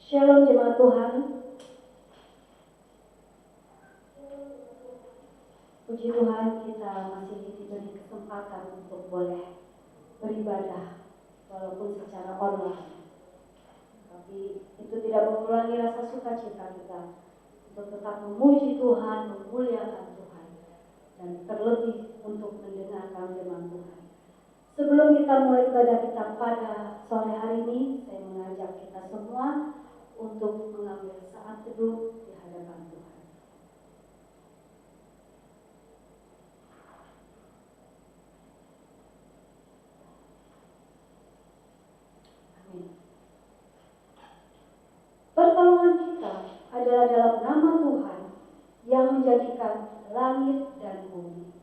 Shalom jemaat Tuhan. Puji Tuhan, kita masih diberi kesempatan untuk boleh beribadah walaupun secara online. Tapi itu tidak mengurangi rasa sukacita kita untuk tetap memuji Tuhan, memuliakan Tuhan, dan terlebih untuk mendengarkan firman Tuhan. Sebelum kita mulai ibadah kita pada sore hari ini, saya mengajak kita semua untuk mengambil saat teduh di hadapan Tuhan. Amin. Pertolongan kita adalah dalam nama Tuhan yang menjadikan langit dan bumi.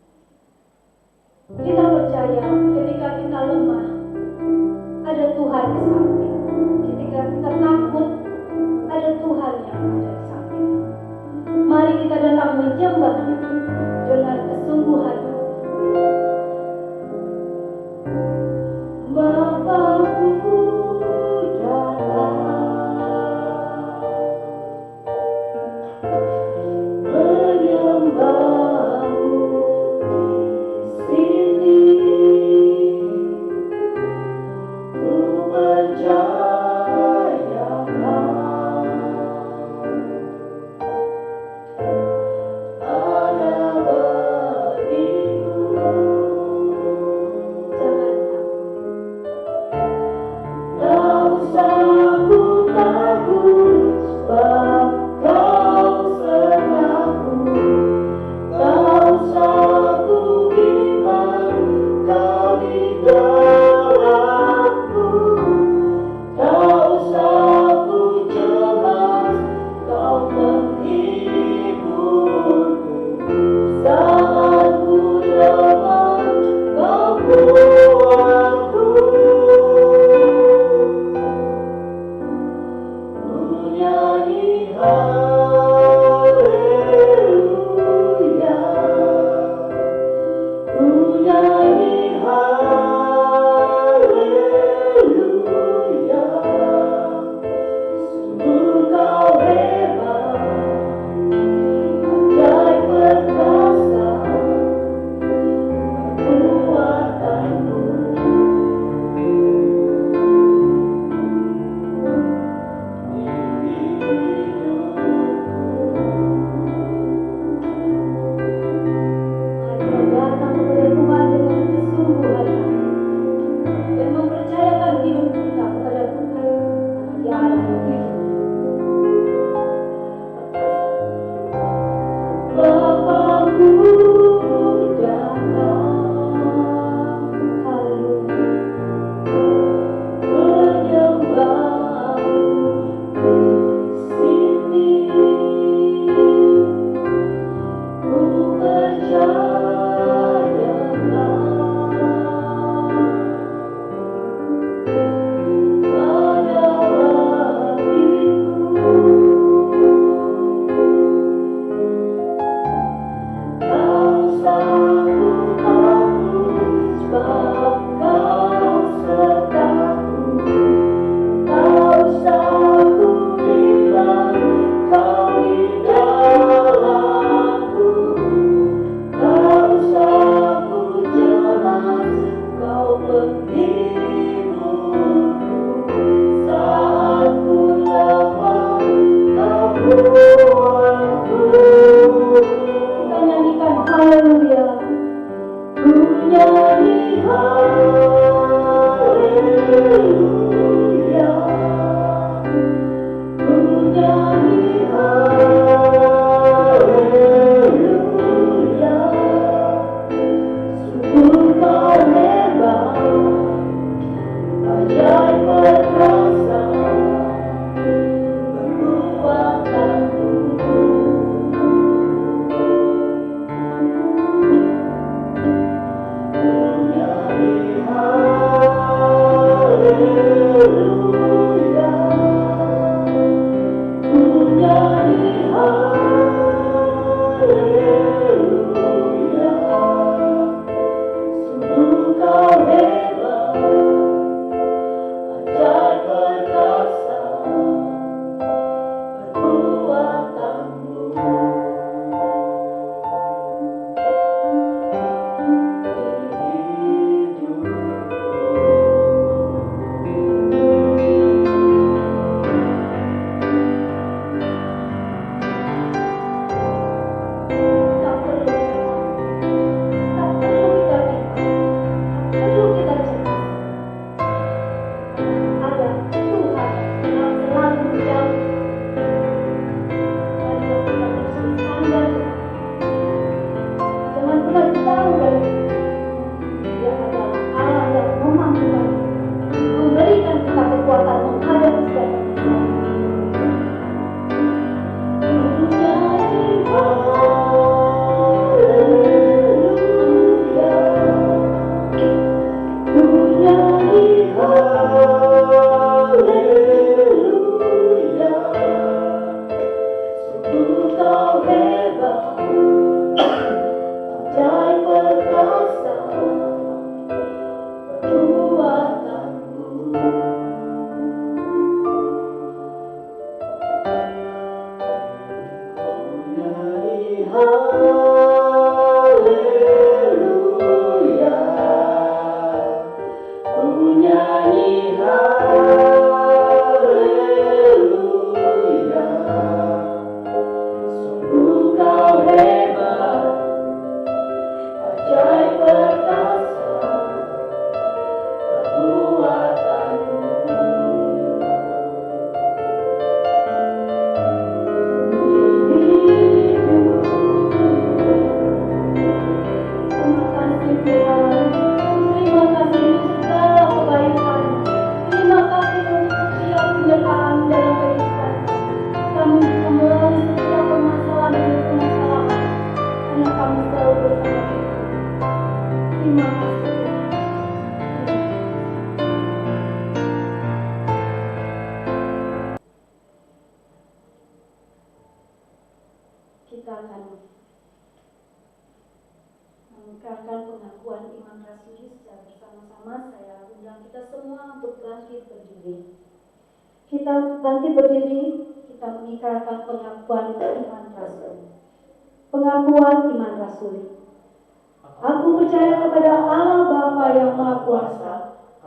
Kita percaya ketika kita lemah, ada Tuhan di samping. Ketika kita takut, ada Tuhan yang ada di samping. Mari kita datang menyembahnya dengan kesungguhan. Bapakku datang menyembahmu di sini. Ku percaya ada bagiku. Tak usah ku takut, sebab Kau sertaku. Tak usah ku bimbang, Kau di dalamku. Tak usah ku cemas, Kau menghiburku. Saat ku lemah, Kau kuatku. Ku nyanyi haleluya, ku nyanyi haleluya. Sungguh Kau hebat, ajaib perkasa perbuatanmu. Mari kita datang kepada Tuhan dengan kesungguhan dan mempercayakan hidup kita kepada Tuhan, karena Dia Allah yang hidup. Bapakku datang, haleluya, menyembahmu di sini. Ku percaya pada bagiku. Tak usah ku takut, sebab Kau sertaku. Tak usah ku bimbang, Kau di dalamku. Tak usah ku cemas, Kau menghiburku. Saat ku lemah, Kau kuatku. Kita nyanyikan haleluya. Ku nyanyi haleluya, ku nyanyi haleluya. Sungguh Kau hebat, ajaib perkasa perbuatanmu. Ku nyanyi mengikrarkan pengakuan iman rasuli secara bersama-sama. Saya undang kita semua untuk bangkit berdiri. Kita bangkit berdiri, kita mengikrarkan pengakuan iman rasuli. Pengakuan iman rasuli. Aku percaya kepada Allah Bapa yang Maha Kuasa,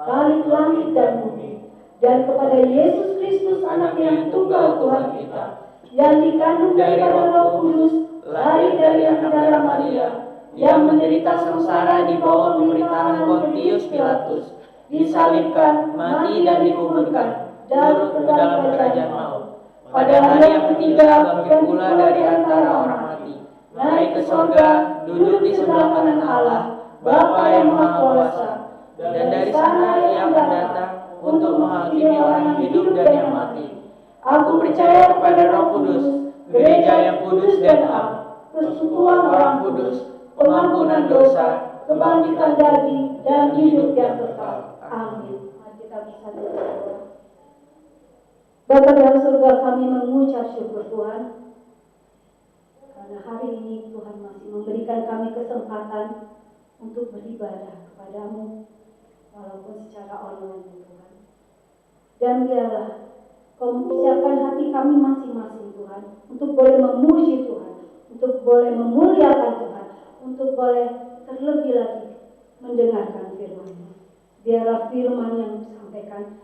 Khalik langit dan bumi, dan kepada Yesus Kristus Anak yang tunggal Tuhan kita, yang dikandung daripada Roh Kudus, lahir dari Saudara Maria, yang menderita sengsara di bawah pemerintahan Pontius Pilatus, disalibkan, mati dan dikuburkan, larut ke dalam kerajaan maut. Pada hari yang ketiga bangkit pula dari antara orang mati, naik ke surga, duduk di sebelah kanan Allah, Bapa yang Maha Kuasa, dan dari sana Ia akan datang untuk menghakimi orang hidup dan yang mati. Aku percaya kepada Roh Kudus, gereja yang kudus dan am, persekutuan orang kudus, pengampunan dosa, kebangkitan daging, dan hidup yang kekal. Amin. Mari kita bisa berdoa. Bapa dalam surga, kami mengucap syukur Tuhan, karena hari ini Tuhan masih memberikan kami kesempatan untuk beribadah kepadamu, walaupun secara online Tuhan. Dan biarlah Kau mempersiapkan hati kami masing-masing Tuhan, untuk boleh memuji Tuhan, untuk boleh memuliakan Tuhan, untuk boleh terlebih lagi mendengarkan firman-Mu. Biarlah firman yang disampaikan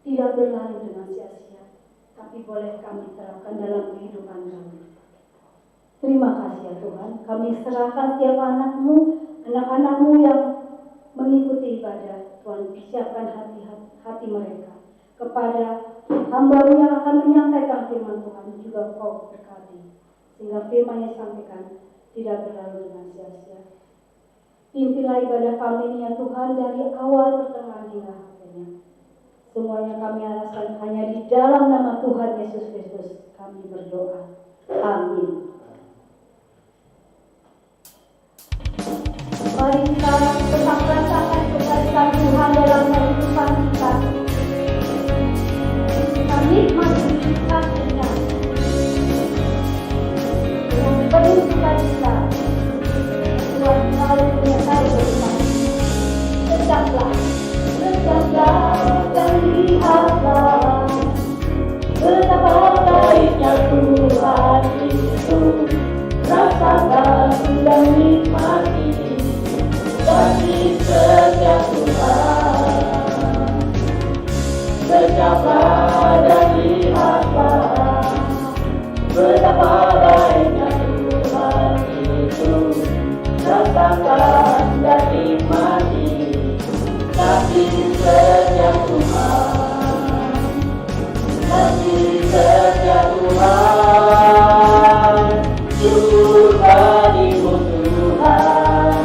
tidak berlalu dengan sia-sia, tapi boleh kami terapkan dalam kehidupan kami. Terima kasih ya Tuhan, kami serahkan setiap anak-anakmu yang mengikuti ibadah. Tuhan, persiapkan hati mereka kepada hamba-Mu yang akan menyampaikan firman Tuhan, juga Kau berkati, sehingga firman yang disampaikan tidak berlalu dengan sia-sia. Pimpinlah ibadah kami ini ya Tuhan, dari awal, pertengahan hingga akhirnya. Semuanya kami arahkan hanya di dalam nama Tuhan Yesus Kristus kami berdoa. Amin. Mari kita tetap rasakan kebaikan Tuhan dalam kehidupan kita. Kita nikmati kasih-Nya dengan penuh sukacita. Tuhan selalu menyertai kita. Tetaplah dan lihatlah betapa baiknya Tuhan itu. Rasakan dan nikmati kasih setia Tuhan. Tetaplah dan lihatlah betapa baiknya Tuhan itu. Rasakan dan nikmati kasih setia Tuhan. Kasih setia Tuhan. Surgadimu Tuhan,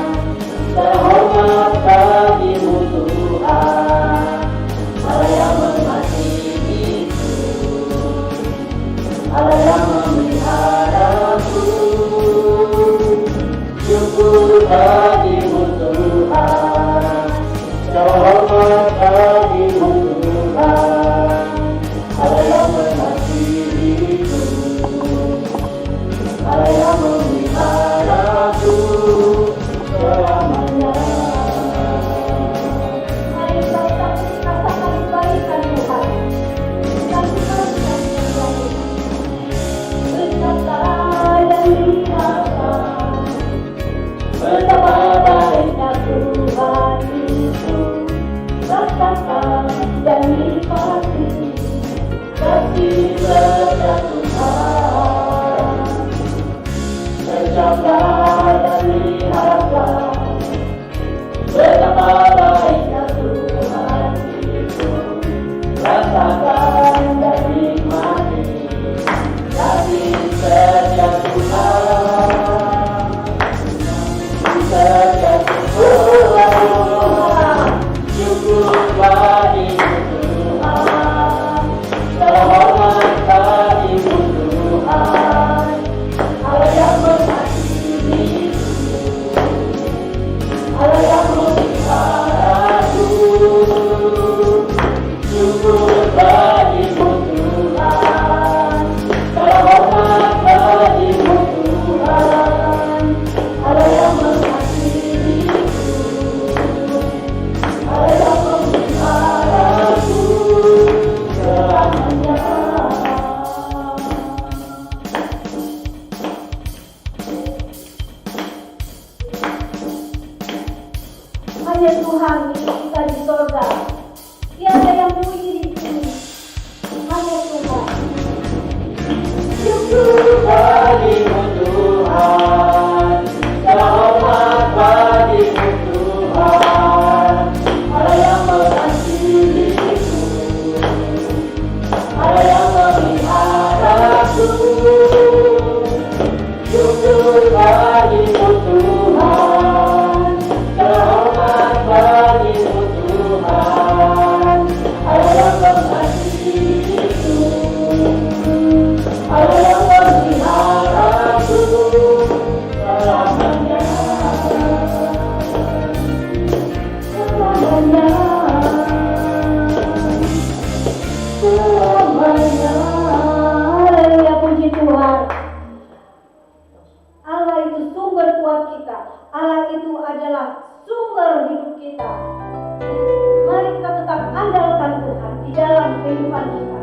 terhormat bagimu Tuhan. Allah yang mengasihiku, Allah yang memeliharaku. Syukur bagimu Tuhan, terhormat bagimu Tuhan. Allah yang mengasihiku, Allah yang memeliharaku selamanya. Mari kita katakan kebaikan Tuhan. Berkata dan lihatlah betapa baiknya Tuhan itu. Rasakan dan nikmati kasih setia Tuhan. Tetaplah dan lihatlah betapa baiknya Tuhan itu. Rasakan dan nikmati kasih setia Tuhan. Setia Tuhan. Syukur bagimu Tuhan. Terhormat bagimu Tuhan. hanya Tuhan kita di sorga. Tiada yang puji di bumi, hanya Tuhan. Syukur bagimu Tuhan, selamat bagimu Tuhan, Allah yang mengasihiku, Allah yang memeliharaku. Syukur bagimu Tuhan, selamat bagimu Tuhan, Allah yang mengasihiku, Allah yang memeliharaku selamanya, selamanya, selamanya. Haleluya, puji Tuhan. Allah itu sumber kuat kita. Allah itu adalah sumber hidup kita. Mari kita tetap andalkan Tuhan di dalam kehidupan kita.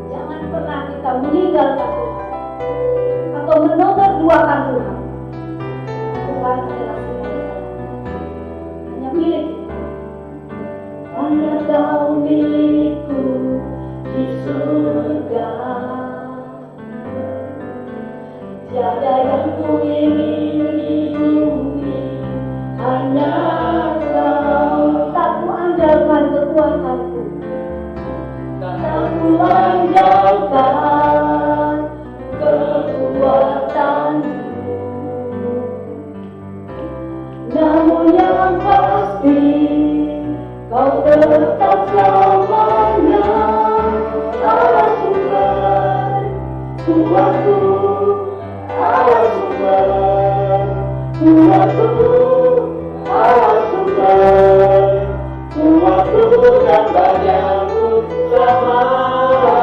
Jangan pernah kita meninggalkan Tuhan atau menomor duakan Tuhan. Tuhan adalah segalanya. Hanya milik kita. Hanya Kau milikku di surga. Tiada yang ku ingin di bumi, hanya Kau. Tak ku andalkan kekuatanku, tak ku andalkan kekuatanku. Namun yang pasti Kau tetap selamanya Allah sumber kuatku, Allah sumber kuatku, Allah sumber kuatku dan bagianku selamanya,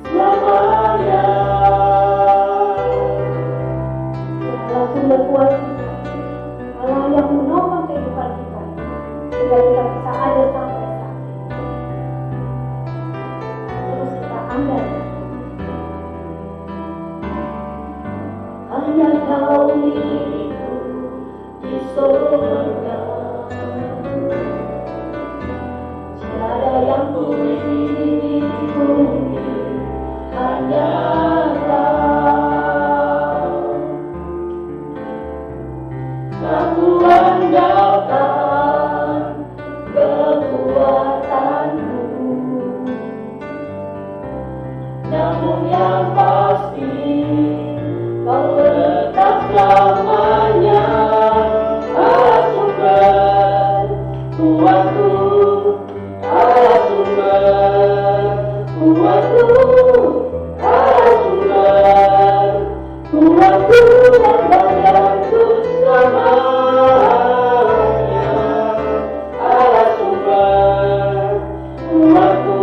selamanya. Allah sumber kuat kita, Allah yang menopang kehidupan kita, sehingga kita bisa ada sampai saat ini. Terus kita andalkan. Hanya Kau milikku di sorga. Tiada yang ku ingin di bumi, hanya Kau. Tak ku andalkan kekuatanku, namun yang pasti Kau tetap selamanya Allah sumber kuatku, Allah sumber kuatku, Allah sumber kuatku dan bagianku selamanya, Allah sumber kuatku,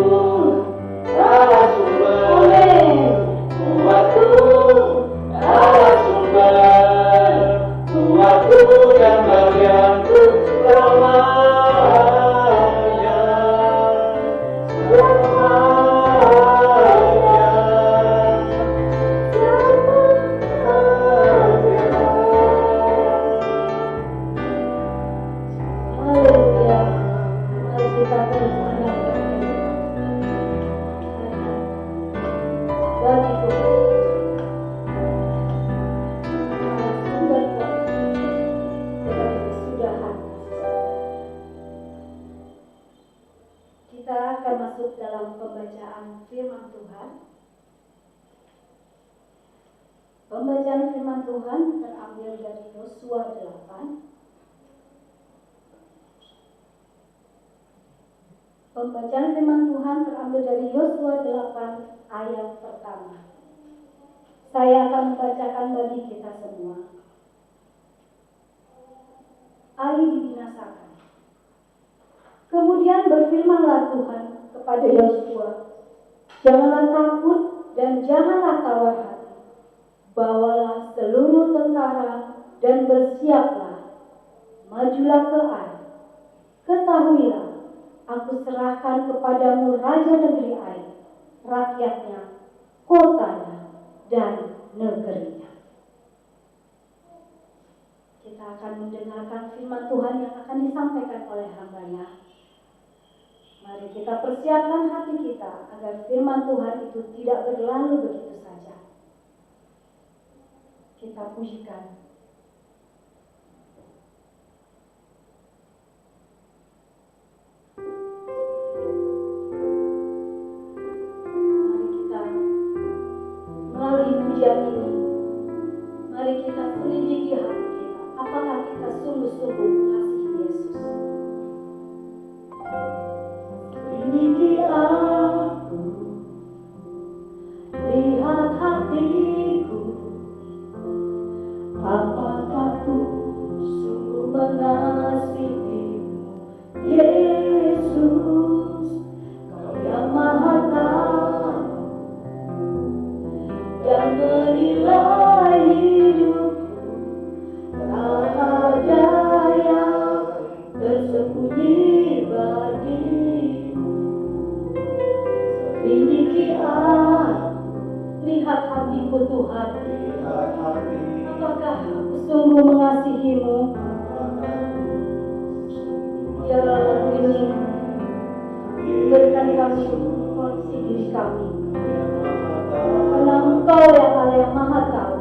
Allah sumber kuatku, Allah sumber kuatku dan bagianku selamanya, selamanya, selamanya. Haleluya. Mari kita terus andalkan bagi Tuhan. Kita akan masuk dalam pembacaan firman Tuhan. Pembacaan firman Tuhan terambil dari Yosua 8. Pembacaan firman Tuhan terambil dari Yosua 8 ayat pertama. Saya akan membacakan bagi kita semua. Ai dibinasakan. Kemudian berfirmanlah Tuhan kepada Yosua, janganlah takut dan janganlah tawar hati. Bawalah seluruh tentara dan bersiaplah. Majulah ke Ai. Ketahuilah, aku serahkan kepadamu raja negeri Ai, rakyatnya, kotanya, dan negerinya. akan mendengarkan firman Tuhan yang akan disampaikan oleh hamba-Nya. Mari kita persiapkan hati kita agar firman Tuhan itu tidak berlalu begitu saja. Kita pujikan. Mari kita melalui pujian ini, mari kita selidiki hati kita. Apakah kita sungguh-sungguh mengasihi Yesus? Selidiki aku, lihat hatiku, apakah ku sungguh mengasihimu, Yesus, Kau yang Maha Tahu dan menilai hidupku, tak ada yang tersembunyi bagimu. Selidiki aku, lihat hatiku Tuhan, apakah aku sungguh mengasihimu? Biarlah lagu ini berikan kami kondisi diri kami, karena Engkau yang Allah yang Maha Tahu,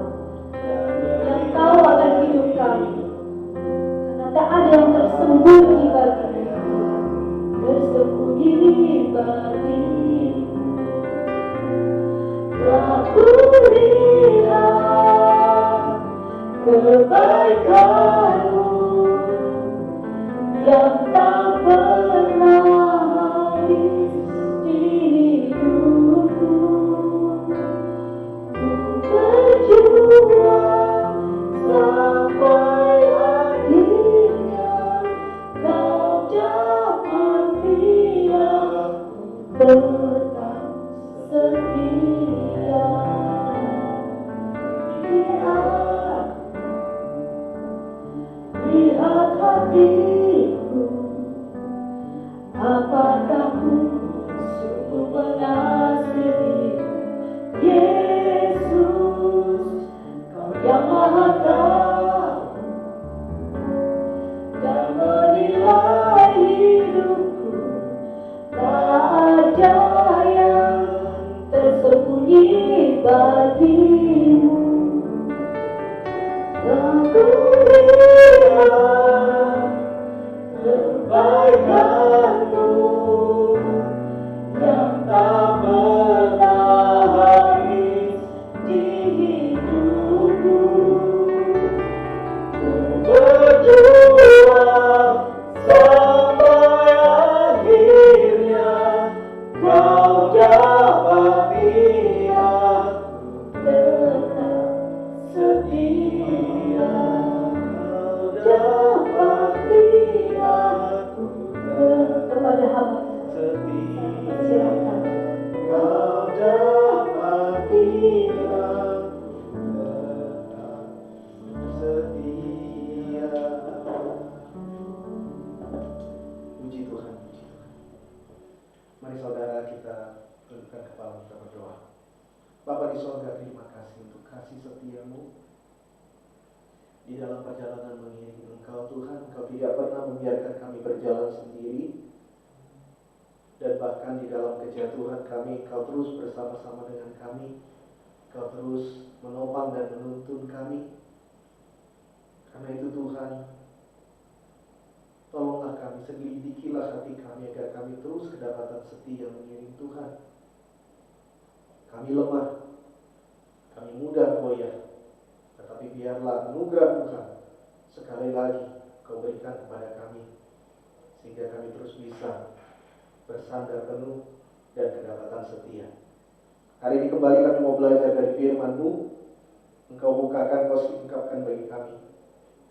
yang tahu akan hidup kami, karena tak ada yang tersembunyi bagimu, tersembunyi bagimu. Aku lihat kebaikan-Mu yang tak pernah habis di hidupku. Ku berjuang sampai akhirnya Kau dapati aku tetap setia. Lihat hatiku, apakah ku sungguh mengasihi Yesus, Kau yang Maha Tahu dan menilai hidupku, tak ada yang tersembunyi bagimu. Aku lihat kebaikan-Mu yang tak pernah habis di hidupku. Ku berjuang sampai akhirnya Kau dapati aku tetap setia. Kau dapati aku kepada hamba silakan. Kau dapati aku tetap setia. Puji Tuhan, puji Tuhan. Mari saudara kita tundukkan kepala kita berdoa. Bapa di sorga, terima kasih untuk kasih setia-Mu di dalam perjalanan mengiringi Engkau Tuhan. Engkau tidak pernah membiarkan kami berjalan sendiri, dan bahkan di dalam kejatuhan kami Engkau terus bersama-sama dengan kami. Engkau terus menopang dan menuntun kami. Karena itu Tuhan, tolonglah kami, selidikilah hati kami agar kami terus kedapatan setia mengiring Tuhan. Kami lemah, kami mudah goyah, tetapi biarlah anugerah Tuhan sekali lagi Kau berikan kepada kami, sehingga kami terus bisa bersandar penuh dan kedapatan setia. Hari ini kembali kami mau belajar dari firman-Mu. Engkau bukakan, Kau singkapkan bagi kami,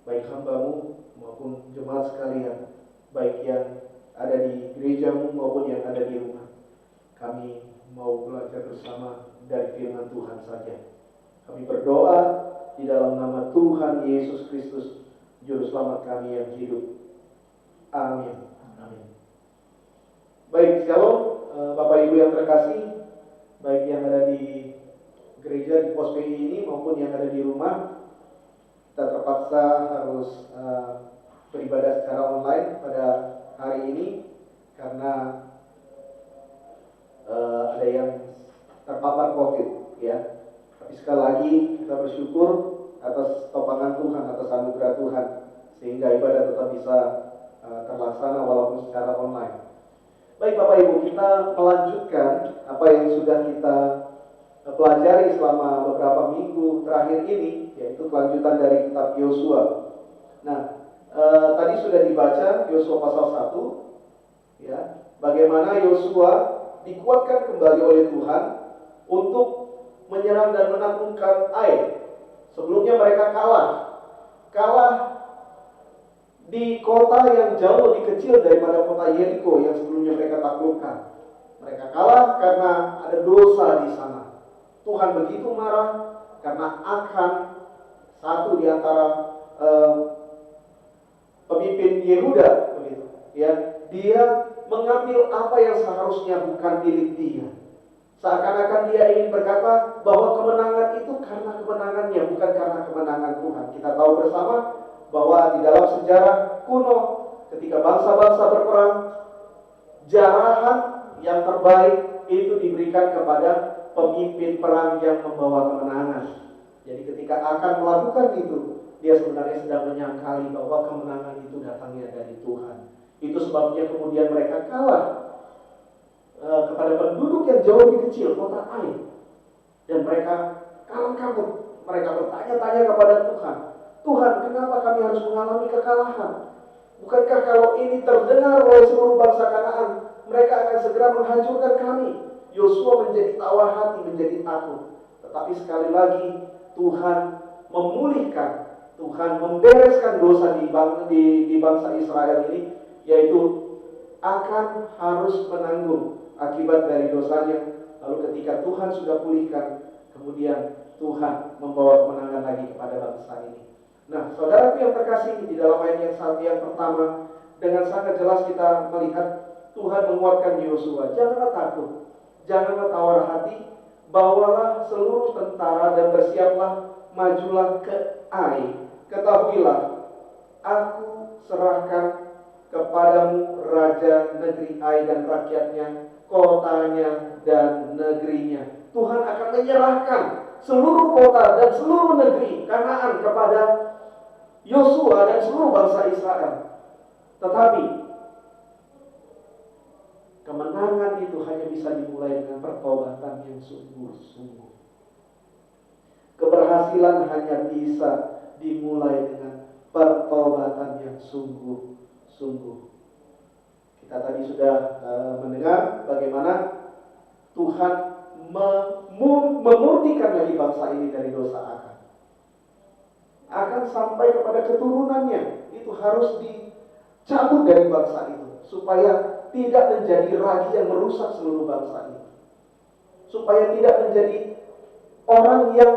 baik hamba-Mu maupun jemaat sekalian, baik yang ada di gereja-Mu maupun yang ada di rumah. Kami mau belajar bersama dari firman Tuhan saja. Kami berdoa di dalam nama Tuhan Yesus Kristus, Juru Selamat kami yang hidup. Amin. Amin. Baik, shalom Bapak Ibu yang terkasih, baik yang ada di gereja di pos PI ini maupun yang ada di rumah. Kita terpaksa harus beribadah secara online pada hari ini karena ada yang terpapar COVID, ya. Tapi sekali lagi kita bersyukur atas topangan Tuhan, atas anugerah Tuhan, sehingga ibadah tetap bisa terlaksana walaupun secara online. Baik Bapak Ibu, kita melanjutkan apa yang sudah kita pelajari selama beberapa minggu terakhir ini, yaitu kelanjutan dari kitab Yosua. Nah, tadi sudah dibaca Yosua pasal 1, ya, bagaimana Yosua dikuatkan kembali oleh Tuhan untuk menyerang dan menaklukkan Ai. Sebelumnya mereka kalah di kota yang jauh lebih kecil daripada kota Yeriko yang sebelumnya mereka taklukkan. Mereka kalah karena ada dosa di sana. Tuhan begitu marah karena Akan, satu di antara pemimpin Yehuda, begitu, ya, dia mengambil apa yang seharusnya bukan milik dia. Seakan-akan dia ingin berkata bahwa kemenangan itu karena kemenangannya, bukan karena kemenangan Tuhan. Kita tahu bersama bahwa di dalam sejarah kuno, ketika bangsa-bangsa berperang, jarahan yang terbaik itu diberikan kepada pemimpin perang yang membawa kemenangan. Jadi ketika akan melakukan itu, dia sebenarnya sedang menyangkali bahwa kemenangan itu datangnya dari Tuhan. Itu sebabnya kemudian mereka kalah kepada penduduk yang jauh lebih kecil, kota Ai. Dan mereka kalah kabur. Mereka bertanya-tanya kepada Tuhan, Tuhan, kenapa kami harus mengalami kekalahan? Bukankah kalau ini terdengar oleh seluruh bangsa Kanaan, mereka akan segera menghancurkan kami? Yosua menjadi tawar hati, menjadi takut. Tetapi sekali lagi Tuhan memulihkan, Tuhan membereskan dosa di bangsa Israel ini, yaitu akan harus menanggung akibat dari dosanya. Lalu ketika Tuhan sudah pulihkan, kemudian Tuhan membawa kemenangan lagi kepada bangsa ini. Nah, saudaraku yang terkasih, di dalam ayat yang pertama, dengan sangat jelas kita melihat Tuhan menguatkan Yosua. Janganlah takut, janganlah tawar hati, bawalah seluruh tentara dan bersiaplah, majulah ke Ai. Ketahuilah, aku serahkan kepadamu raja negeri Ai dan rakyatnya, kotanya dan negerinya. Tuhan akan menyerahkan seluruh kota dan seluruh negeri Kanaan kepada Yosua dan seluruh bangsa Israel. Tetapi kemenangan itu hanya bisa dimulai dengan pertobatan yang sungguh-sungguh. Keberhasilan hanya bisa dimulai dengan pertobatan yang sungguh-sungguh. Kita tadi sudah mendengar bagaimana Tuhan memurnikan lagi bangsa ini dari dosa akan sampai kepada keturunannya. Itu harus dicabut dari bangsa itu, supaya tidak menjadi ragi yang merusak seluruh bangsa ini, supaya tidak menjadi orang yang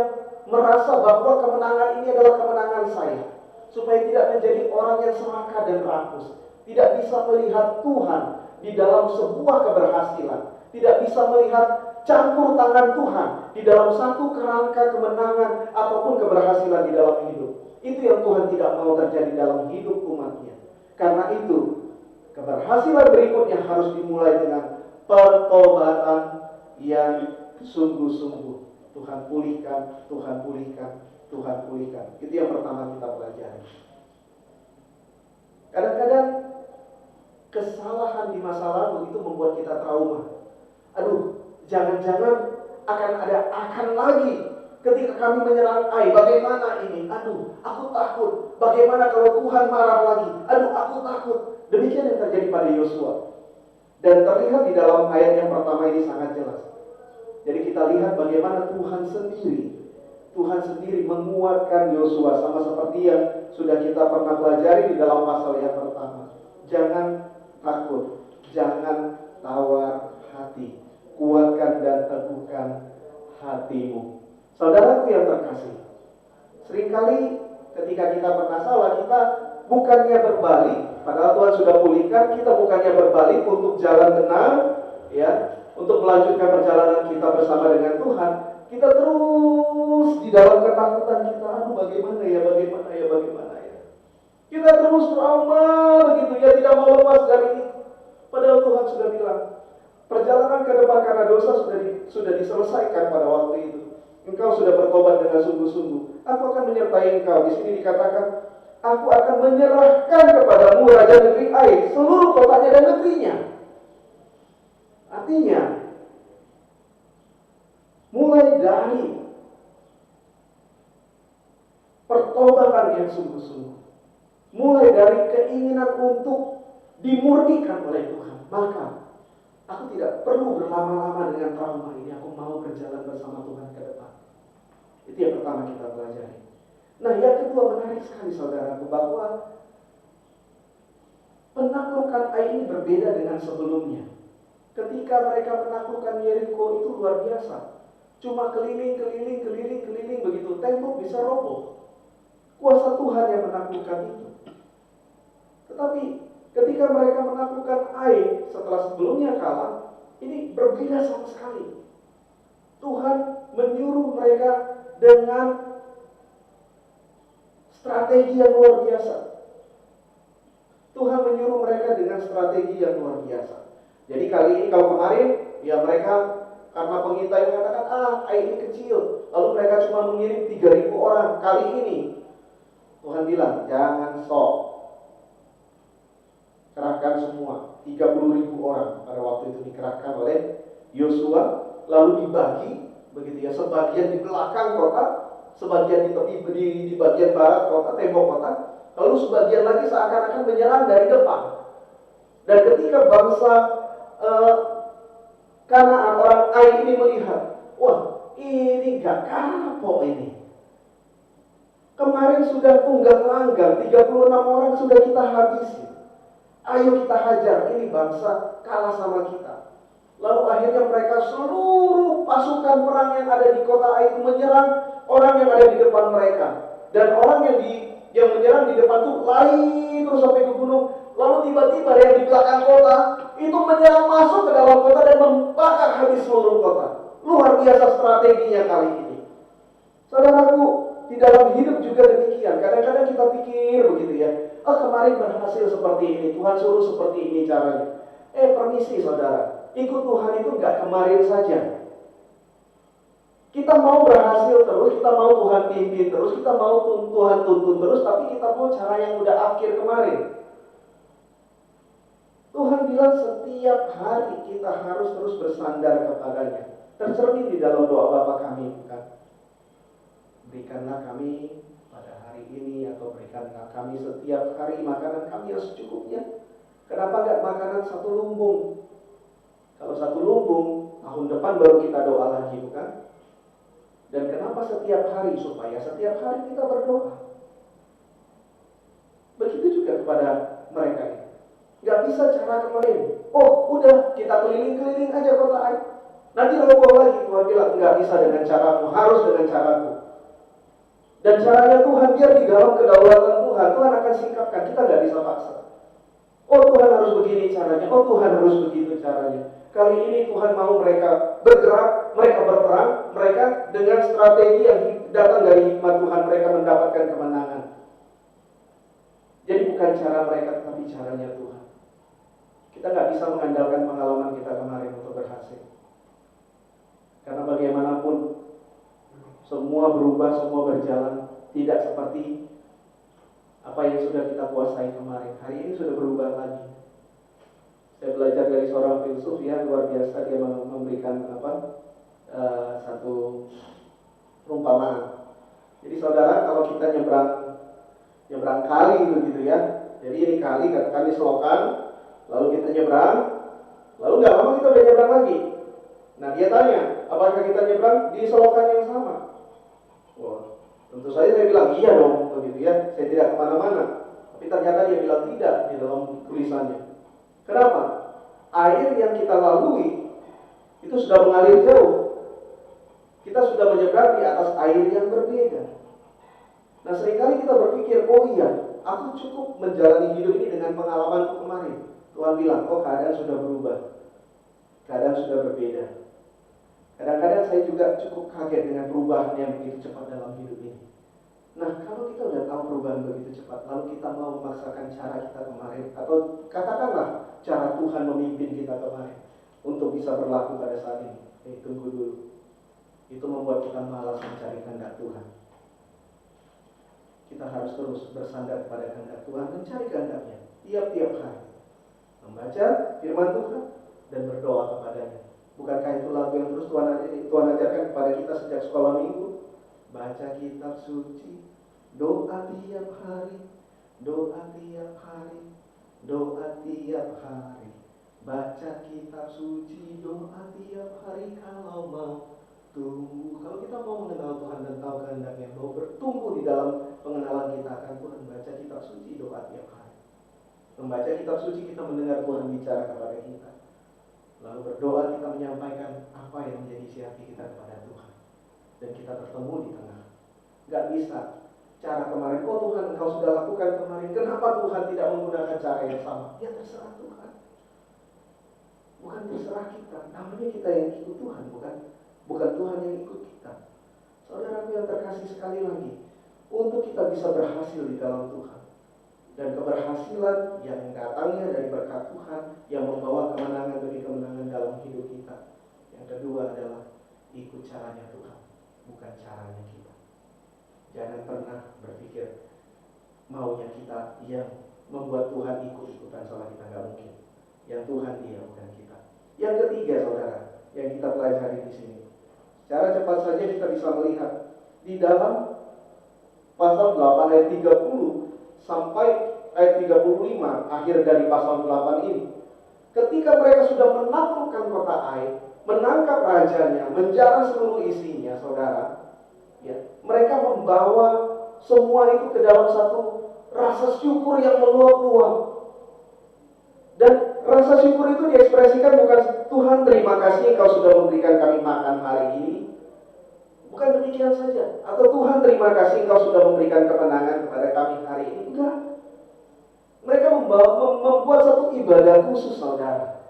merasa bahwa kemenangan ini adalah kemenangan saya, supaya tidak menjadi orang yang serakah dan rakus, tidak bisa melihat Tuhan di dalam sebuah keberhasilan, tidak bisa melihat campur tangan Tuhan di dalam satu kerangka kemenangan ataupun keberhasilan di dalam hidup. Itu yang Tuhan tidak mau terjadi dalam hidup umatnya. Karena itu, keberhasilan berikutnya harus dimulai dengan pertobatan yang sungguh-sungguh. Tuhan pulihkan, Tuhan pulihkan, Tuhan pulihkan. Itu yang pertama kita pelajari. Kadang-kadang kesalahan di masa lalu itu membuat kita trauma. Aduh, jangan-jangan akan lagi ketika kami menyerang Ai. Bagaimana ini? Aduh, aku takut. Bagaimana kalau Tuhan marah lagi? Aduh, aku takut. Demikian yang terjadi pada Yosua. Dan terlihat di dalam ayat yang pertama ini sangat jelas. Jadi kita lihat bagaimana Tuhan sendiri menguatkan Yosua, sama seperti yang sudah kita pernah pelajari di dalam pasal yang pertama. Jangan takut, jangan tawar hati, kuatkan dan teguhkan hatimu. Saudaraku yang terkasih, seringkali ketika kita pernah salah, kita bukannya berbalik, padahal Tuhan sudah pulihkan, kita bukannya berbalik untuk jalan benar, ya, untuk melanjutkan perjalanan kita bersama dengan Tuhan. Kita terus di dalam ketakutan kita, aduh bagaimana ya, terus trauma begitu ya, tidak mau lepas dari itu. Padahal Tuhan sudah bilang, perjalanan ke depan karena dosa sudah diselesaikan pada waktu itu. Engkau sudah bertobat dengan sungguh-sungguh. Aku akan menyertai engkau. Di sini dikatakan, aku akan menyerahkan kepadamu raja negeri Ai, seluruh kotanya dan negerinya. Artinya, mulai dari pertobatan yang sungguh-sungguh, mulai dari keinginan untuk dimurnikan oleh Tuhan, maka aku tidak perlu berlama-lama dengan trauma ini. Aku mau berjalan bersama Tuhan ke depan. Itu yang pertama kita pelajari. Nah, yang kedua menarik sekali saudaraku, bahwa penaklukan Ai ini berbeda dengan sebelumnya. Ketika mereka menaklukkan Yeriko itu luar biasa. Cuma keliling begitu, tembok bisa roboh. Kuasa Tuhan yang menaklukkan itu. Tetapi ketika mereka menaklukkan Ai setelah sebelumnya kalah, ini berbeda sama sekali. Tuhan menyuruh mereka dengan strategi yang luar biasa. Tuhan menyuruh mereka dengan strategi yang luar biasa. Jadi kali ini, kalau kemarin ya mereka karena pengintai mengatakan Ai ini kecil, lalu mereka cuma mengirim 3.000 orang. Kali ini Tuhan bilang jangan sok, kerahkan semua 30.000 orang. Pada waktu itu dikerahkan oleh Yosua, lalu dibagi begitu ya, sebagian di belakang kota, sebagian di tepi di bagian barat kota, tembok kota, lalu sebagian lagi seakan-akan menyerang dari depan. Dan ketika bangsa Kanaan, orang Ai ini melihat, wah ini gak kapok ini. Kemarin sudah tunggang langgang, 36 orang sudah kita habisi. Ayo kita hajar, ini bangsa kalah sama kita. Lalu akhirnya mereka seluruh pasukan perang yang ada di kota Ai itu menyerang orang yang ada di depan mereka. Dan orang yang menyerang di depan itu lari terus sampai ke gunung. Lalu tiba-tiba yang di belakang kota itu menyerang masuk ke dalam kota dan membakar habis seluruh kota. Luar biasa strateginya kali ini. Saudaraku, di dalam hidup juga demikian. Kadang-kadang kita pikir begitu ya, kemarin berhasil seperti ini, Tuhan suruh seperti ini caranya. Permisi saudara, ikut Tuhan itu gak kemarin saja. Kita mau berhasil terus, kita mau Tuhan pimpin terus, kita mau Tuhan tuntun terus, tapi kita mau cara yang udah akhir kemarin. Tuhan bilang setiap hari kita harus terus bersandar kepadanya. Tercermin di dalam doa Bapa kami, bukan? Berikanlah kami pada hari ini, atau berikanlah kami setiap hari makanan kami yang secukupnya. Kenapa enggak makanan satu lumbung? Kalau satu lumbung, tahun depan baru kita doa lagi, bukan? Dan kenapa setiap hari? Supaya setiap hari kita berdoa. Begitu juga kepada mereka ini. Gak bisa cara kemarin. Udah kita keliling-keliling aja kota Ai. Nanti roboh lagi. Tuhan bilang nggak bisa dengan caramu, harus dengan caraku. Dan caranya Tuhan biar di dalam kedaulatan Tuhan. Tuhan akan singkapkan. Kita nggak bisa paksa. Tuhan harus begini caranya. Tuhan harus begitu caranya. Kali ini Tuhan mau mereka bergerak, mereka berperang, mereka dengan strategi yang datang dari hikmat Tuhan, mereka mendapatkan kemenangan. Jadi bukan cara mereka, tapi caranya Tuhan. Kita nggak bisa mengandalkan pengalaman kita kemarin untuk berhasil. Karena bagaimanapun semua berubah, semua berjalan tidak seperti apa yang sudah kita kuasai kemarin. Hari ini sudah berubah lagi. Saya belajar dari seorang filsuf ya, luar biasa. Dia memberikan satu perumpamaan. Jadi saudara, kalau kita nyebrang kali begitu ya. Jadi ini kali, katakan di selokan, lalu kita nyebrang, lalu nggak lama kita udah nyebrang lagi. Nah dia tanya, apakah kita nyebrang di selokan yang sama? Wah, tentu saja saya bilang iya dong, begitu ya. Saya tidak kemana-mana. Tapi ternyata dia bilang tidak di dalam tulisannya. Kenapa? Air yang kita lalui itu sudah mengalir jauh. Kita sudah menyeberang di atas air yang berbeda. Nah seringkali kita berpikir, iya, aku cukup menjalani hidup ini dengan pengalamanku kemarin. Tuhan bilang, keadaan sudah berubah. Keadaan sudah berbeda. Kadang-kadang saya juga cukup kaget dengan perubahan yang begitu cepat dalam hidup ini. Nah, kalau kita udah tahu perubahan Tuhan begitu cepat, lalu kita mau memaksakan cara kita kemarin, atau katakanlah cara Tuhan memimpin kita kemarin untuk bisa berlaku pada saat ini. Tunggu dulu. Itu membuat kita malas mencari kehendak Tuhan. Kita harus terus bersandar kepada kehendak Tuhan, mencari kehendaknya tiap-tiap hari, membaca firman Tuhan dan berdoa kepadanya. Bukankah itu lagu yang terus Tuhan ajarkan kepada kita sejak sekolah minggu? Baca kitab suci, doa tiap hari, doa tiap hari, doa tiap hari. Baca kitab suci, doa tiap hari kalau mau tumbuh. Kalau kita mau mengenal Tuhan dan tahu kehendaknya, mau bertumbuh di dalam pengenalan kita akan Tuhan, baca kitab suci, doa tiap hari. Membaca kitab suci kita mendengar Tuhan bicara kepada kita. Lalu berdoa kita menyampaikan apa yang menjadi isi hati kita kepada Tuhan. Dan kita bertemu di tengah. Gak bisa cara kemarin, oh Tuhan Engkau sudah lakukan kemarin, kenapa Tuhan tidak menggunakan cara yang sama? Ya terserah Tuhan. Bukan terserah kita, namanya kita yang ikut Tuhan, bukan Tuhan yang ikut kita. Saudara yang terkasih, sekali lagi, untuk kita bisa berhasil di dalam Tuhan, dan keberhasilan yang datangnya dari berkat Tuhan yang membawa kemenangan demi kemenangan dalam hidup kita. Yang kedua adalah ikut caranya Tuhan, bukan caranya kita. Jangan pernah berpikir maunya kita yang membuat Tuhan ikut-ikutan sama kita, nggak mungkin. Yang Tuhan dia, bukan kita. Yang ketiga, saudara, yang kita pelajari di sini, secara cepat saja kita bisa melihat di dalam pasal 8 ayat 30 sampai ayat 35, akhir dari pasal 8 ini. Ketika mereka sudah menaklukkan kota Ai, menangkap rajanya, menjara seluruh isinya, saudara, ya, mereka membawa semua itu ke dalam satu rasa syukur yang meluap-luap. Dan rasa syukur itu diekspresikan bukan Tuhan terima kasih Engkau sudah memberikan kami makan hari ini. Bukan demikian saja. Atau Tuhan terima kasih Engkau sudah memberikan kemenangan kepada kami hari ini. Enggak. Mereka membuat satu ibadah khusus, saudara.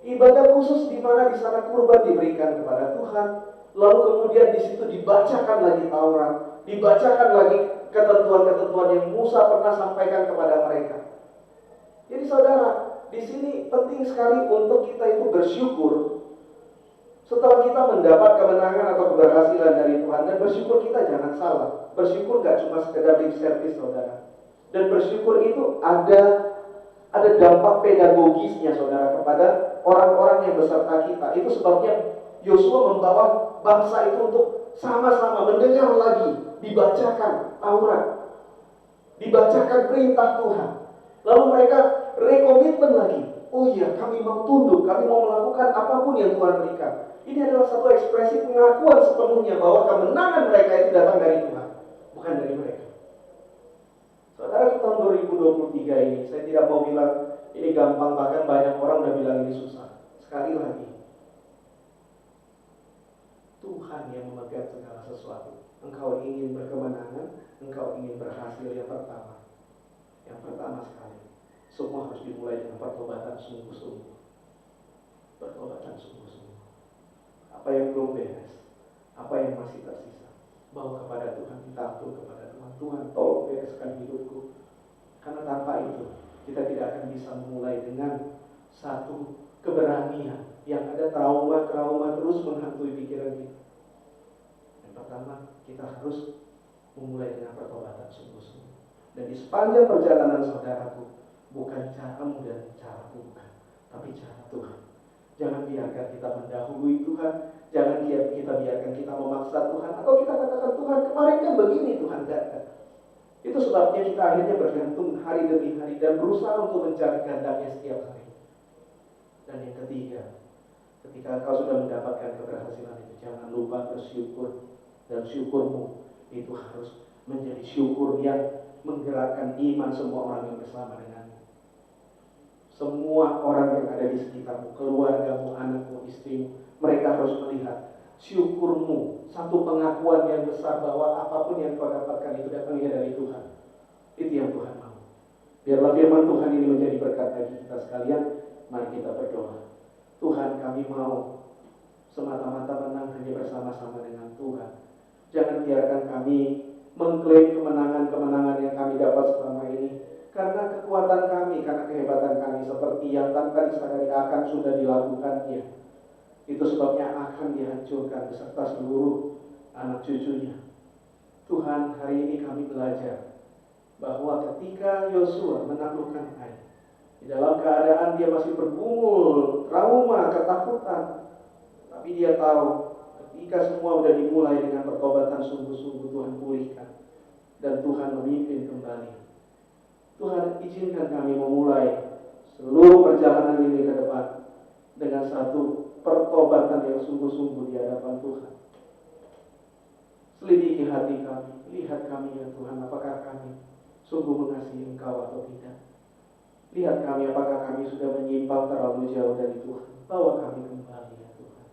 Ibadah khusus di mana di sana kurban diberikan kepada Tuhan. Lalu kemudian di situ dibacakan lagi Taurat, dibacakan lagi ketentuan-ketentuan yang Musa pernah sampaikan kepada mereka. Jadi saudara, di sini penting sekali untuk kita itu bersyukur setelah kita mendapat kemenangan atau keberhasilan dari Tuhan. Dan bersyukur kita jangan salah. Bersyukur gak cuma sekedar lip service, saudara. Dan bersyukur itu ada dampak pedagogisnya, saudara, kepada orang-orang yang beserta kita. Itu sebabnya Yosua membawa bangsa itu untuk sama-sama mendengar lagi, dibacakan Taurat, dibacakan perintah Tuhan. Lalu mereka rekomitmen lagi. Oh iya, kami mau tunduk, kami mau melakukan apapun yang Tuhan berikan. Ini adalah satu ekspresi pengakuan sepenuhnya bahwa kemenangan mereka itu datang dari Tuhan, bukan dari mereka. Saudara, tahun 2023 ini, saya tidak mau bilang ini gampang, bahkan banyak orang udah bilang ini susah. Sekali lagi, Tuhan yang memegang segala sesuatu. Engkau ingin berkemenangan, engkau ingin berhasil, yang pertama sekali, semua harus dimulai dengan pertobatan sungguh-sungguh. Pertobatan sungguh-sungguh. Apa yang belum beres, apa yang masih tersisa, bawa kepada Tuhan, minta ampun kepada Tuhan. Tuhan, tolong bereskan hidupku. Karena tanpa itu, kita tidak akan bisa memulai dengan satu keberanian yang ada trauma-trauma terus menghantui pikiran kita. Yang pertama, kita harus memulai dengan pertobatan sungguh-sungguh. Dan di sepanjang perjalanan saudaraku, bukan caramu dan caraku, bukan, tapi cara Tuhan. Jangan biarkan kita mendahului Tuhan. Jangan kita biarkan kita memaksa Tuhan. Atau kita katakan, Tuhan kemarin kan begini, Tuhan kan. Itu sebabnya kita akhirnya bergantung hari demi hari dan berusaha untuk mencari kehendaknya setiap hari. Dan yang ketiga, ketika engkau sudah mendapatkan keberhasilan itu, jangan lupa bersyukur. Dan syukurmu itu harus menjadi syukur yang menggerakkan iman semua orang yang bersama denganmu. Semua orang yang ada di sekitarmu, keluargamu, anakmu, istrimu, mereka harus melihat syukurmu, satu pengakuan yang besar bahwa apapun yang kau dapatkan itu datangnya dari Tuhan. Itu yang Tuhan mau. Biarlah firman Tuhan ini menjadi berkat bagi kita sekalian. Mari kita berdoa. Tuhan, kami mau semata-mata menang hanya bersama-sama dengan Tuhan. Jangan biarkan kami mengklaim kemenangan-kemenangan yang kami dapat selama ini. Karena kekuatan kami, karena kehebatan kami, seperti yang tanpa disadari akan sudah dilakukannya. Itu sebabnya akan dihancurkan beserta seluruh anak cucunya. Tuhan, hari ini kami belajar bahwa ketika Yosua menaklukkan Ai, di dalam keadaan dia masih bergumul, trauma, ketakutan, tapi dia tahu ketika semua sudah dimulai dengan pertobatan sungguh-sungguh, Tuhan pulihkan dan Tuhan memimpin kembali. Tuhan, izinkan kami memulai seluruh perjalanan ini ke depan dengan satu pertobatan yang sungguh-sungguh di hadapan Tuhan. Selidiki hati kami, lihat kami ya Tuhan, apakah kami sungguh mengasihi Engkau atau tidak. Lihat kami, apakah kami sudah menyimpang terlalu jauh dari Tuhan. Bawa kami kembali ya Tuhan.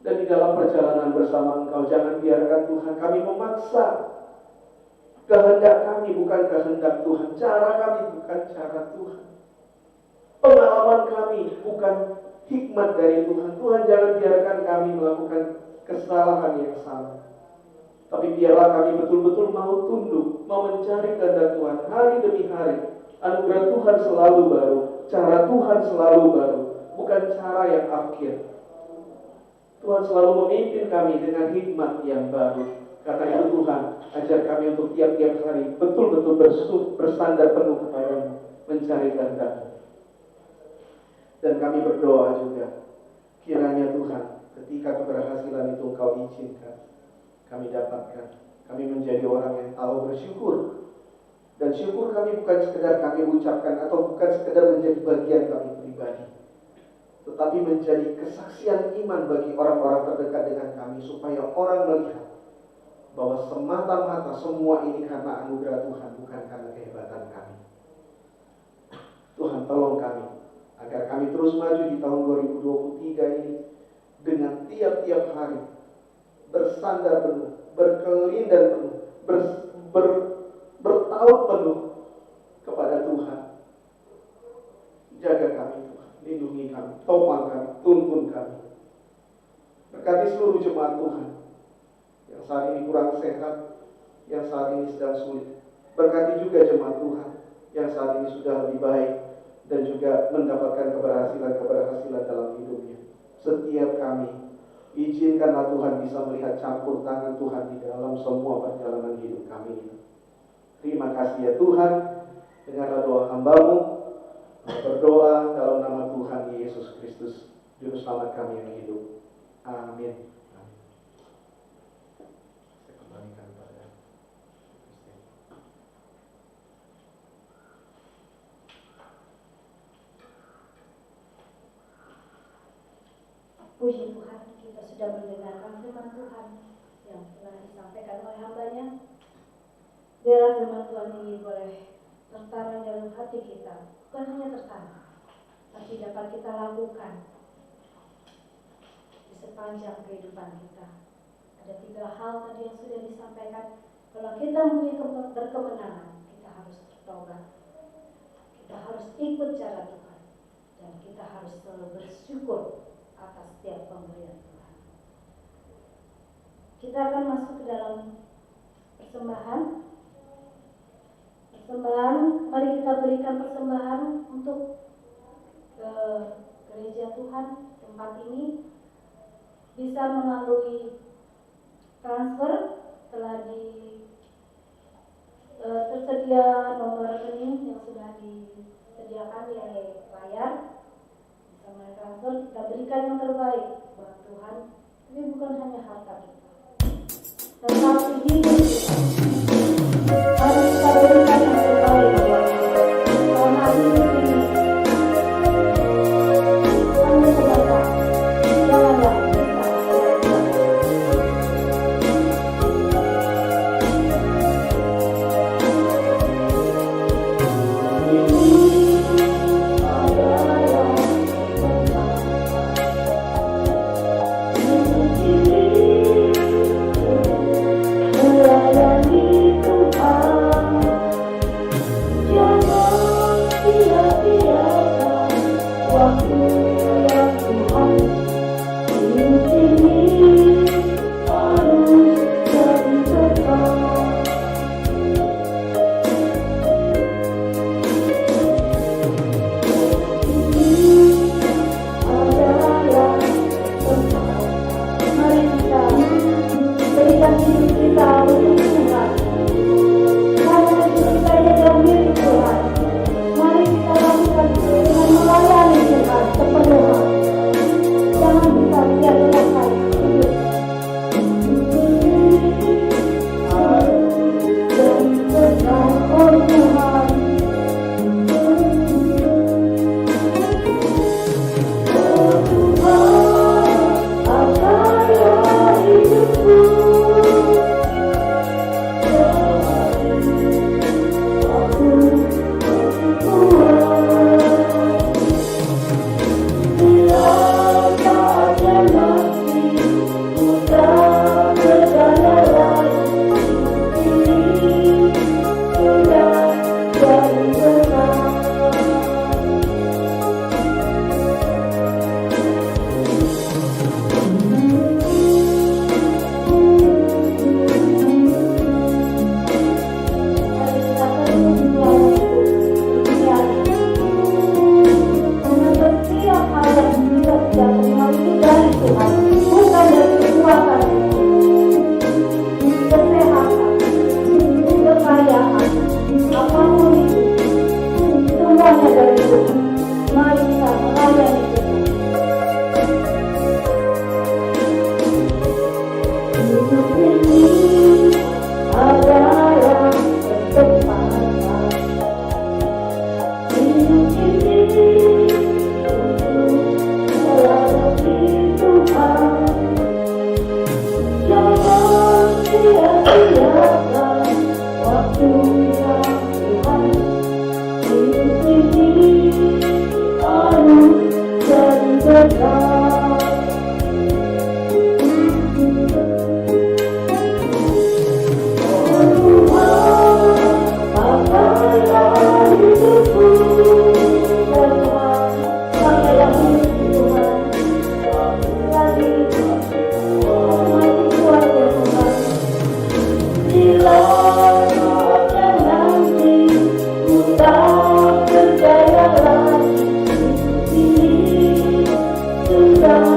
Dan di dalam perjalanan bersama Engkau, jangan biarkan Tuhan kami memaksa. Kehendak kami bukan kehendak Tuhan, cara kami bukan cara Tuhan, pengalaman kami bukan hikmat dari Tuhan. Tuhan, jangan biarkan kami melakukan kesalahan yang sama, tapi biarlah kami betul-betul mau tunduk, mau mencari kehendak Tuhan hari demi hari. Anugerah Tuhan selalu baru, cara Tuhan selalu baru, bukan cara yang akhir. Tuhan selalu memimpin kami dengan hikmat yang baru. Karena itu Tuhan, ajar kami untuk tiap-tiap hari betul-betul bersandar penuh kepadamu, mencari kehendak-Mu. Dan kami berdoa juga, kiranya Tuhan, ketika keberhasilan itu Engkau izinkan, kami dapatkan, kami menjadi orang yang tahu bersyukur. Dan syukur kami bukan sekedar kami ucapkan atau bukan sekedar menjadi bagian kami pribadi, tetapi menjadi kesaksian iman bagi orang-orang terdekat dengan kami, supaya orang melihat bahwa semata-mata semua ini karena anugerah Tuhan, bukan karena kehebatan kami. Tuhan, tolong kami agar kami terus maju di tahun 2023 ini dengan tiap-tiap hari bersandar penuh, berkelindan penuh, bertaut penuh kepada Tuhan. Jaga kami Tuhan, lindungi kami, topang kami, tuntun kami. Berkati seluruh jemaat Tuhan yang saat ini kurang sehat, yang saat ini sedang sulit. Berkati juga jemaat Tuhan yang saat ini sudah lebih baik dan juga mendapatkan keberhasilan dalam hidupnya. Setiap kami, izinkanlah Tuhan bisa melihat campur tangan Tuhan di dalam semua perjalanan hidup kami ini. Terima kasih ya Tuhan. Dengarlah doa hamba-Mu. Berdoa dalam nama Tuhan Yesus Kristus, Juru Selamat kami yang hidup. Amin. Puji Tuhan, kita sudah mendengarkan firman Tuhan yang telah disampaikan oleh hamba-Nya. Biarlah firman Tuhan ini boleh tertanam dalam hati kita, bukan hanya tertanam, tapi dapat kita lakukan di sepanjang kehidupan kita. Ada 3 hal tadi yang sudah disampaikan. Kalau kita mau berkemenangan, kita harus bertobat, kita harus ikut cara Tuhan, dan kita harus selalu bersyukur atas setiap pemberian Tuhan. Kita akan masuk ke dalam persembahan. Mari kita berikan persembahan untuk gereja Tuhan. Tempat ini bisa melalui transfer, telah tersedia nomor rekening yang sudah disediakan di layar. Sama transfer, kita berikan yang terbaik buat Tuhan. Ini bukan hanya harta kita, tetapi hidup kita. Harus kita berikan yang terbaik buat Tuhan. Karena hidup ini hanya sebentar. Janganlah kita sia-sia. bila saatnya nanti ku tak berdaya lagi, ini sudah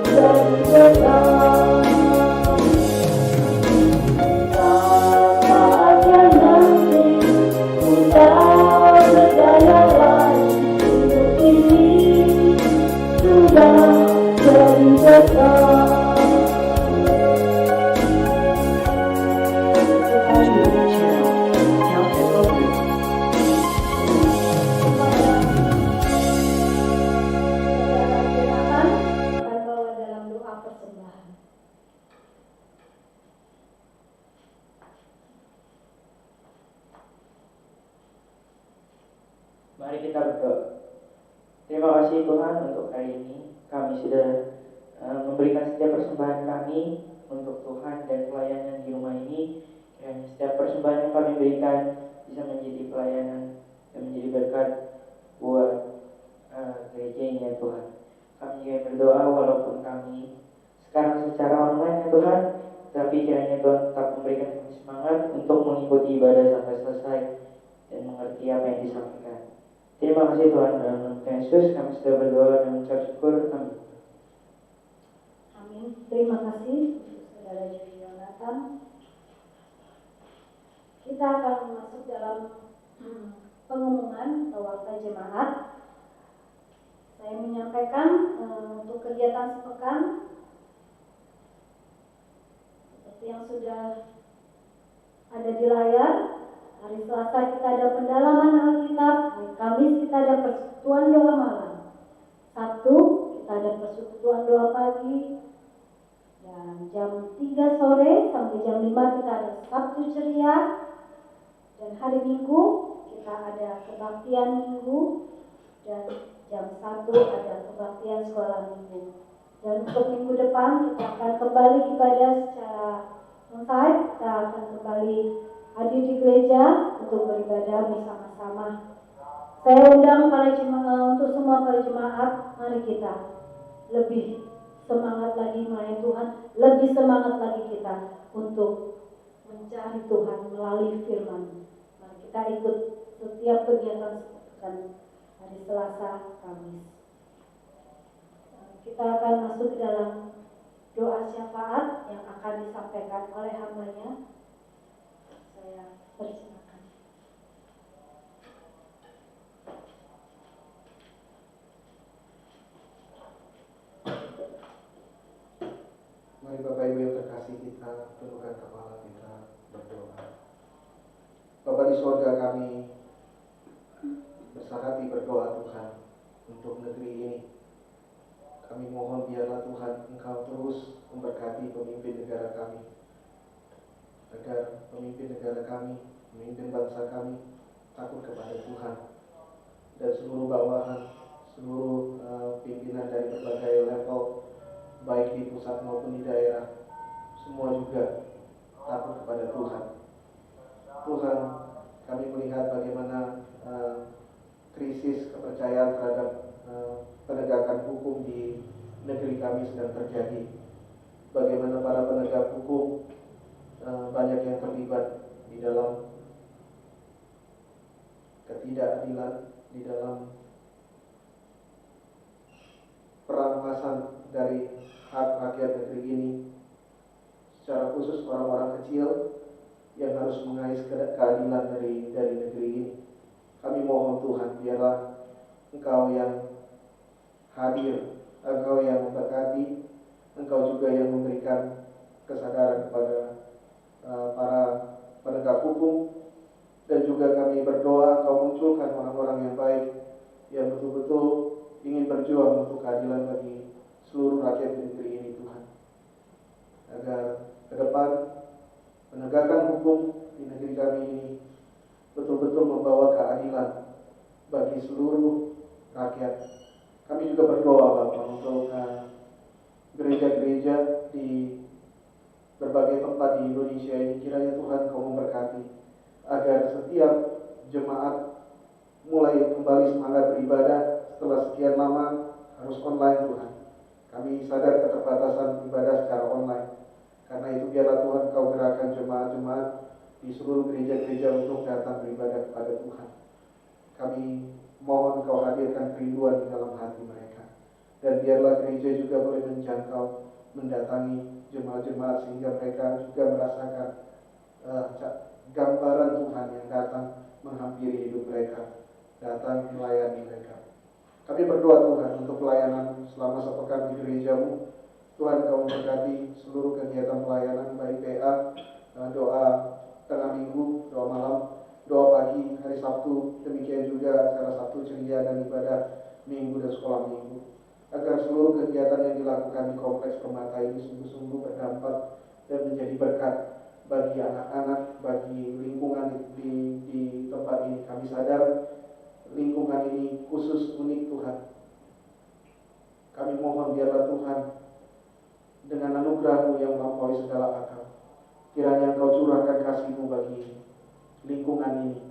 jadi benar. Saatnya nanti ku tak berdaya lagi, ini sudah jadi benar. Mari kita berdoa. Terima kasih Tuhan untuk hari ini. Kami sudah memberikan setiap persembahan kami untuk Tuhan dan pelayanan di rumah ini. Dan setiap persembahan yang kami berikan bisa menjadi pelayanan dan menjadi berkat buat gereja ini ya Tuhan. Kami juga berdoa walaupun kami sekarang secara online ya Tuhan, tapi kiranya Tuhan tetap memberikan kami semangat untuk mengikuti ibadah sampai selesai dan mengerti apa yang disampaikan. Terima kasih Tuhan, dalam nama Yesus kami sudah berdoa dan mengucap syukur. Amin. Amin. Terima kasih Saudara Juri Yonatan. Kita akan masuk dalam pengumuman atau warta jemaat. Saya menyampaikan untuk kegiatan sepekan seperti yang sudah ada di layar. Hari Selasa kita ada pendalaman Alkitab, hari Kamis kita ada persekutuan doa malam, Sabtu kita ada persekutuan doa pagi, dan jam 3 sore sampai jam 5 kita ada Sabtu ceria, dan hari Minggu kita ada kebaktian minggu, dan jam 1 ada kebaktian sekolah minggu. Dan untuk minggu depan kita akan kembali ibadah secara onsite, kita akan kembali hadir di gereja untuk beribadah bersama-sama. Saya undang para jemaat, untuk semua para jemaat, mari kita lebih semangat lagi melayani Tuhan, lebih semangat lagi kita untuk mencari Tuhan melalui firman. Mari kita ikut setiap kegiatan sepekan hari Selasa, Kamis. Kita akan masuk ke dalam doa syafaat yang akan disampaikan oleh hambanya. Saya persilakan. Mari Bapak Ibu yang terkasih, kita tundukkan kepala kita berdoa. Bapa di surga, kami besar hati berdoa Tuhan untuk negeri ini. Kami mohon biarlah Tuhan Engkau terus memberkati pemimpin negara kami, agar pemimpin negara kami, pemimpin bangsa kami takut kepada Tuhan, dan seluruh bawahan, seluruh pimpinan dari berbagai level, baik di pusat maupun di daerah, semua juga takut kepada Tuhan. Tuhan, kami melihat bagaimana krisis kepercayaan terhadap penegakan hukum di negeri kami sedang terjadi. Bagaimana para penegak hukum banyak yang terlibat di dalam ketidakadilan, di dalam perampasan dari hak rakyat negeri ini, secara khusus orang-orang kecil yang harus mengais keadilan dari negeri ini. Kami mohon Tuhan, biarlah Engkau yang hadir, Engkau yang memberkati, Engkau juga yang memberikan kesadaran kepada para penegak hukum, dan juga kami berdoa Engkau munculkan orang-orang yang baik yang betul-betul ingin berjuang untuk keadilan bagi seluruh rakyat di negeri ini Tuhan, agar ke depan penegakan hukum di negeri kami ini betul-betul membawa keadilan bagi seluruh rakyat. Kami juga berdoa Bapak untuk gereja-gereja di berbagai tempat di Indonesia ini, kiranya Tuhan Kau memberkati agar setiap jemaat mulai kembali semangat beribadah setelah sekian lama harus online Tuhan. Kami sadar keterbatasan ibadah secara online. Karena itu biarlah Tuhan Kau gerakan jemaat-jemaat di seluruh gereja-gereja untuk datang beribadah kepada Tuhan. Kami mohon Engkau hadirkan kerinduan di dalam hati mereka. Dan biarlah gereja juga boleh menjangkau, mendatangi jemaat-jemaat sehingga mereka juga merasakan gambaran Tuhan yang datang menghampiri hidup mereka, datang melayani mereka. Kami berdoa Tuhan untuk pelayanan selama sepekan di gerejamu. Tuhan Engkau memberkati seluruh kegiatan pelayanan, baik PA, doa tengah minggu, doa malam, doa pagi, hari Sabtu, demikian juga acara Sabtu ceria dan ibadah minggu dan sekolah minggu. Agar seluruh kegiatan yang dilakukan di Kompleks Permata ini sungguh-sungguh berdampak dan menjadi berkat bagi anak-anak, bagi lingkungan di tempat ini. Kami sadar lingkungan ini khusus, unik Tuhan. Kami mohon biarlah Tuhan dengan anugerah-Mu yang melampaui segala akal, kiranya Engkau curahkan kasih-Mu bagi lingkungan ini,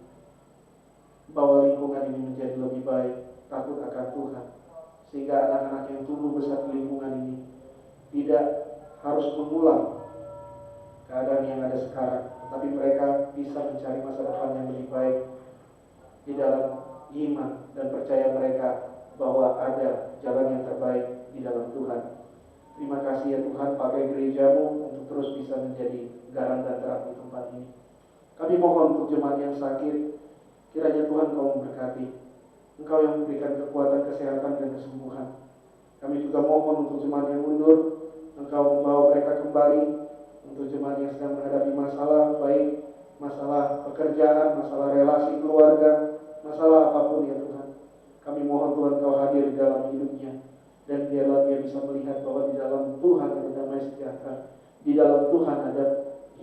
bahwa lingkungan ini menjadi lebih baik, takut akan Tuhan, sehingga anak-anak yang tumbuh besar di lingkungan ini tidak harus mengulang keadaan yang ada sekarang, tetapi mereka bisa mencari masa depan yang lebih baik di dalam iman dan percaya mereka bahwa ada jalan yang terbaik di dalam Tuhan. Terima kasih ya Tuhan, pakai gerejamu untuk terus bisa menjadi garam dan terang di tempat ini. Kami mohon untuk jemaat yang sakit, kiranya Tuhan Kau memberkati. Engkau yang memberikan kekuatan, kesehatan, dan kesembuhan. Kami juga mohon untuk jemaat yang mundur, Engkau membawa mereka kembali. Untuk jemaat yang sedang menghadapi masalah, baik masalah pekerjaan, masalah relasi keluarga, masalah apapun ya Tuhan, kami mohon Tuhan Kau hadir di dalam hidupnya. Dan biarlah dia bisa melihat bahwa di dalam Tuhan ada damai sejahtera, di dalam Tuhan ada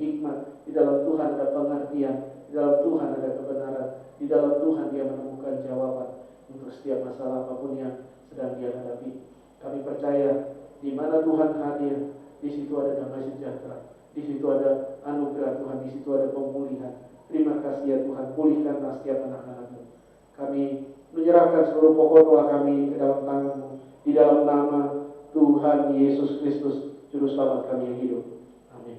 hikmat, di dalam Tuhan ada pengertian, di dalam Tuhan ada kebenaran, di dalam Tuhan dia menemukan jawaban untuk setiap masalah apapun yang sedang dia hadapi. Kami percaya di mana Tuhan hadir, di situ ada damai sejahtera, di situ ada anugerah Tuhan, di situ ada pemulihan. Terima kasih ya Tuhan, pulihkanlah setiap anak-anak-Mu. Kami menyerahkan seluruh pokok doa kami ke dalam tangan-Mu, di dalam nama Tuhan Yesus Kristus, Juru Selamat kami yang hidup. Amin.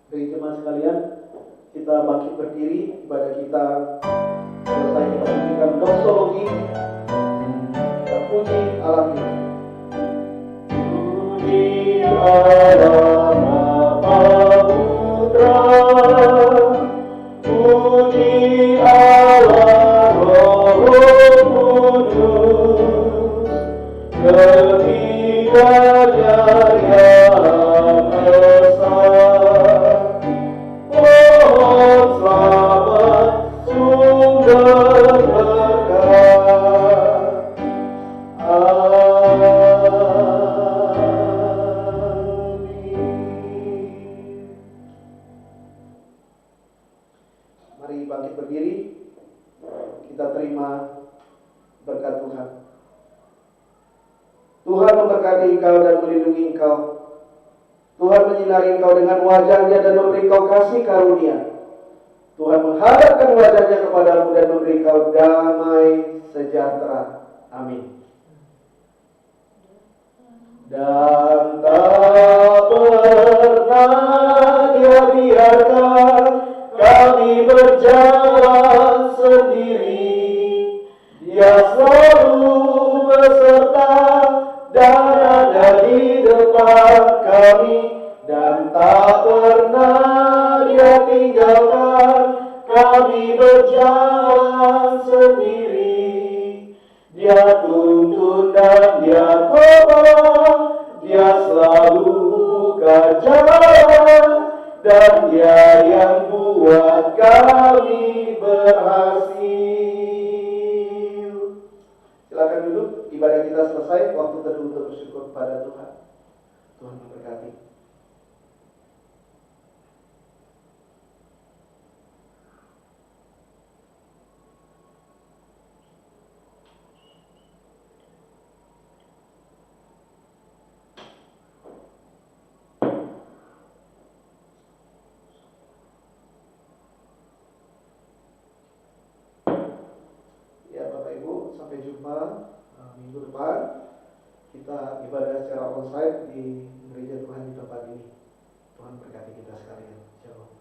Baik jemaat sekalian, kita bangkit berdiri, ibadah kita selesai. Kita pujikan doksologi, kita puji alamnya. Puji alam Bapa Putra, puji Allah Roh Kudus, ketiganya yang esa. Pohon selamat sumber berkah. Mari bangkit berdiri, kita terima berkat Tuhan. Tuhan memberkati engkau dan melindungi engkau. Tuhan menyinari engkau dengan wajah-Nya dan memberi engkau kasih karunia. Tuhan menghadapkan wajah-Nya kepadamu dan memberi engkau damai sejahtera. Amin. Dan tak pernah Dia biarkan kami berjalan sendiri. Dia selalu beserta dan ada di depan kami, dan tak pernah Dia tinggalkan kami berjalan sendiri. Dia tuntun dan Dia tolong, Dia selalu buka jalan, dan Dia yang buat kami berhasil. Silakan duduk, ibadah kita selesai, waktu teduh untuk bersyukur kepada Tuhan. Tuhan memberkati. Ya Bapak Ibu, sampai jumpa minggu depan. kita ibadah secara onsite di gereja Tuhan di tempat ini. Tuhan berkati kita sekalian. Shalom.